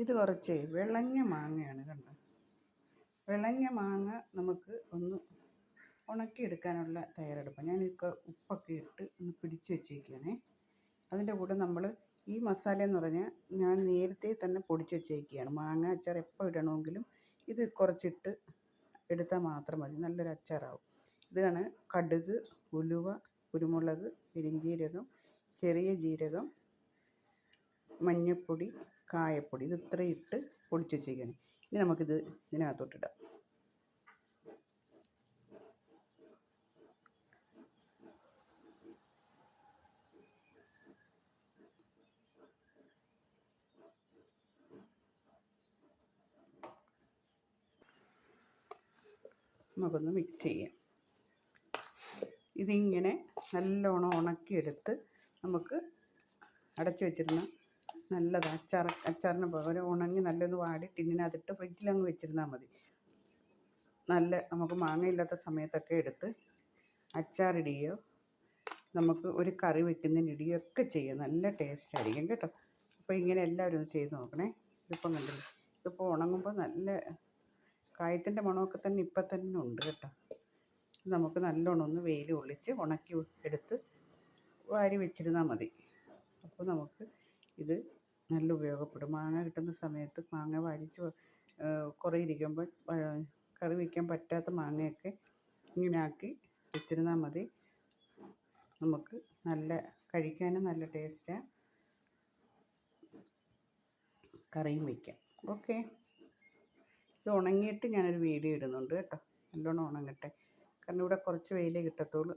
ഇത് കുറച്ച് വിളഞ്ഞ മാങ്ങയാണ് കണ്ടോ. വിളഞ്ഞ മാങ്ങ നമുക്ക് ഒന്ന് ഉണക്കിയെടുക്കാനുള്ള തയ്യാറെടുപ്പ്. ഞാനിപ്പോൾ ഉപ്പൊക്കെ ഇട്ട് ഒന്ന് പിടിച്ച് വെച്ചേക്കുകയാണേ. അതിൻ്റെ കൂടെ നമ്മൾ ഈ മസാല എന്ന് പറഞ്ഞാൽ ഞാൻ നേരത്തെ തന്നെ പൊടിച്ച് വെച്ചേക്കുകയാണ്. മാങ്ങ അച്ചാർ എപ്പോൾ ഇടണമെങ്കിലും ഇത് കുറച്ചിട്ട് എടുത്താൽ മാത്രം മതി, നല്ലൊരു അച്ചാറാവും. ഇതാണ് കടുക്, ഉലുവ, കുരുമുളക്, പെരുംജീരകം, ചെറിയ ജീരകം, മഞ്ഞൾപ്പൊടി, കായപ്പൊടി, ഇത് ഇത്രയും ഇട്ട് പൊടിച്ച് വെച്ചേക്കുകയാണ്. ഇനി നമുക്കിത് ഇതിനകത്തോട്ടിടാം. നമുക്കൊന്ന് മിക്സ് ചെയ്യാം. ഇതിങ്ങനെ നല്ലോണം ഉണക്കിയെടുത്ത് നമുക്ക് അടച്ചു വെച്ചിരുന്ന നല്ലത് അച്ചാറിന് പകരം ഉണങ്ങി നല്ലൊന്ന് വാടി ടിന്നിനകത്തിട്ട് ഫ്രിഡ്ജിലങ്ങ് വെച്ചിരുന്നാൽ മതി. നല്ല നമുക്ക് മാങ്ങയില്ലാത്ത സമയത്തൊക്കെ എടുത്ത് അച്ചാറിടുകയോ നമുക്ക് ഒരു കറി വെക്കുന്നതിനിടുകയോ ഒക്കെ ചെയ്യാം. നല്ല ടേസ്റ്റ് ആയിരിക്കും കേട്ടോ. അപ്പോൾ ഇങ്ങനെ എല്ലാവരും ഒന്ന് ചെയ്ത് നോക്കണേ. ഇതിപ്പം കണ്ടില്ലേ, ഇതിപ്പോൾ ഉണങ്ങുമ്പോൾ നല്ല കായത്തിൻ്റെ മണമൊക്കെ തന്നെ ഇപ്പം തന്നെ ഉണ്ട് കേട്ടോ. നമുക്ക് നല്ലോണം ഒന്ന് വെയിൽ കൊള്ളിച്ച് ഉണക്കി എടുത്ത് വാരി വെച്ചിരുന്നാൽ മതി. അപ്പോൾ നമുക്ക് ഇത് നല്ല ഉപയോഗപ്പെടും. മാങ്ങ കിട്ടുന്ന സമയത്ത് മാങ്ങ വാരിച്ച് കുറേ ഇരിക്കുമ്പോൾ കറി വയ്ക്കാൻ പറ്റാത്ത മാങ്ങയൊക്കെ ഇങ്ങനെ ആക്കി വെച്ചിരുന്നാൽ മതി. നമുക്ക് നല്ല കഴിക്കാനും നല്ല ടേസ്റ്റാണ്, കറിയും വയ്ക്കാം. ഓക്കെ, ഇത് ഉണങ്ങിയിട്ട് ഞാനൊരു വീഡിയോ ഇടുന്നുണ്ട് കേട്ടോ. നല്ലോണം ഉണങ്ങട്ടെ, കാരണം ഇവിടെ കുറച്ച് വെയിലേ കിട്ടത്തുള്ളൂ.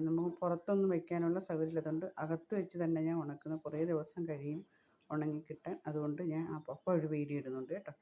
നമുക്ക് പുറത്തൊന്നും വയ്ക്കാനുള്ള സൗകര്യമില്ലാത്തതുകൊണ്ട് അകത്ത് വെച്ച് തന്നെ ഞാൻ ഉണക്കുന്നത്. കുറേ ദിവസം കഴിയും ഉണങ്ങിക്കിട്ടാൻ. അതുകൊണ്ട് ഞാൻ അപ്പോൾ ഒരു വീഡിയോ ഇടുന്നുണ്ട് കേട്ടോ.